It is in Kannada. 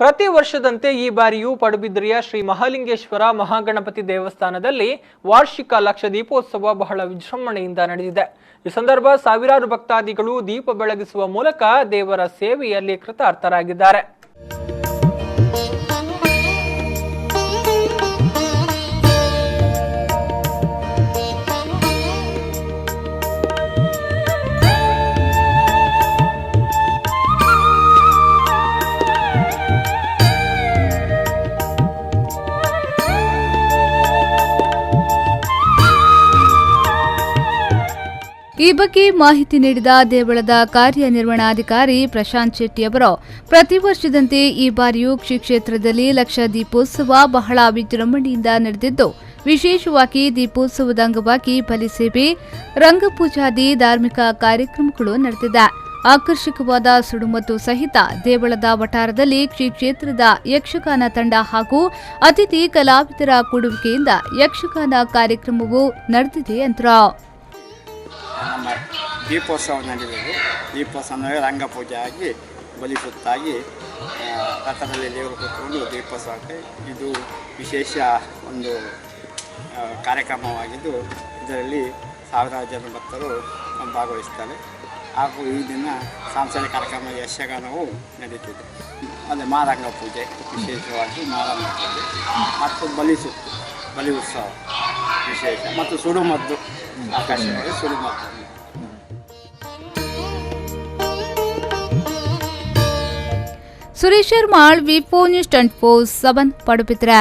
ಪ್ರತಿ ವರ್ಷದಂತೆ ಈ ಬಾರಿಯೂ ಪಡುಬಿದ್ರಿಯ ಶ್ರೀ ಮಹಾಲಿಂಗೇಶ್ವರ ಮಹಾಗಣಪತಿ ದೇವಸ್ಥಾನದಲ್ಲಿ ವಾರ್ಷಿಕ ಲಕ್ಷ ದೀಪೋತ್ಸವ ಬಹಳ ವಿಜೃಂಭಣೆಯಿಂದ ನಡೆದಿದೆ. ಈ ಸಂದರ್ಭ ಸಾವಿರಾರು ಭಕ್ತಾದಿಗಳು ದೀಪ ಬೆಳಗಿಸುವ ಮೂಲಕ ದೇವರ ಸೇವೆಯಲ್ಲಿ ಕೃತಾರ್ಥರಾಗಿದ್ದಾರೆ. ಈ ಬಗ್ಗೆ ಮಾಹಿತಿ ನೀಡಿದ ದೇವಳದ ಕಾರ್ಯನಿರ್ವಹಣಾಧಿಕಾರಿ ಪ್ರಶಾಂತ್ ಶೆಟ್ಟಿ ಅವರು, ಪ್ರತಿ ವರ್ಷದಂತೆ ಈ ಬಾರಿಯೂ ಶ್ರೀ ಕ್ಷೇತ್ರದಲ್ಲಿ ಲಕ್ಷ ದೀಪೋತ್ಸವ ಬಹಳ ವಿಜೃಂಭಣೆಯಿಂದ ನಡೆದಿದ್ದು, ವಿಶೇಷವಾಗಿ ದೀಪೋತ್ಸವದ ಅಂಗವಾಗಿ ಬಲಿಸೇವೆ, ರಂಗಪೂಜಾದಿ ಧಾರ್ಮಿಕ ಕಾರ್ಯಕ್ರಮಗಳು ನಡೆದಿದೆ. ಆಕರ್ಷಕವಾದ ಸುಡುಮದ್ದು ಸಹಿತ ದೇವಳದ ವಠಾರದಲ್ಲಿ ಶ್ರೀ ಕ್ಷೇತ್ರದ ಯಕ್ಷಗಾನ ತಂಡ ಹಾಗೂ ಅತಿಥಿ ಕಲಾವಿದರ ಕೂಡುವಿಕೆಯಿಂದ ಯಕ್ಷಗಾನ ಕಾರ್ಯಕ್ರಮವು ನಡೆದಿದೆ ಎಂದರು. ನಮ್ಮ ದೀಪೋತ್ಸವ ನಡೆಯುವುದು. ದೀಪೋತ್ಸವ ರಂಗಪೂಜೆ ಆಗಿ ಬಲಿಸುತ್ತಾಗಿ ರಥದಲ್ಲಿ ದೇವರು ಕೂತ್ಕೊಂಡು ದೀಪೋತ್ಸವಕ್ಕೆ ಇದು ವಿಶೇಷ ಒಂದು ಕಾರ್ಯಕ್ರಮವಾಗಿದ್ದು, ಇದರಲ್ಲಿ ಸಾವಿರಾರು ಜನ ಭಕ್ತರು ಭಾಗವಹಿಸ್ತಾರೆ. ಹಾಗೂ ಈ ದಿನ ಸಾಂಸ್ಕೃತಿಕ ಕಾರ್ಯಕ್ರಮ ಯಕ್ಷಗಾನವು ನಡೀತಿದೆ. ಅಂದರೆ ಮಾರಂಗ ಪೂಜೆ, ವಿಶೇಷವಾಗಿ ಮಾರಂಗ ಪೂಜೆ ಮತ್ತು ಬಲಿ ಉತ್ಸವ ವಿಶೇಷ ಮತ್ತು ಸುಡುಮದ್ದು, ಆಕಾಶವಾಗಿ ಸುಡುಮದ್ದು. ಸುರೇಶ್ ಶರ್ಮಾಳ್, ವಿ4 ನ್ಯೂಸ್ 24/7 ಪಡುಬಿದ್ರೆ.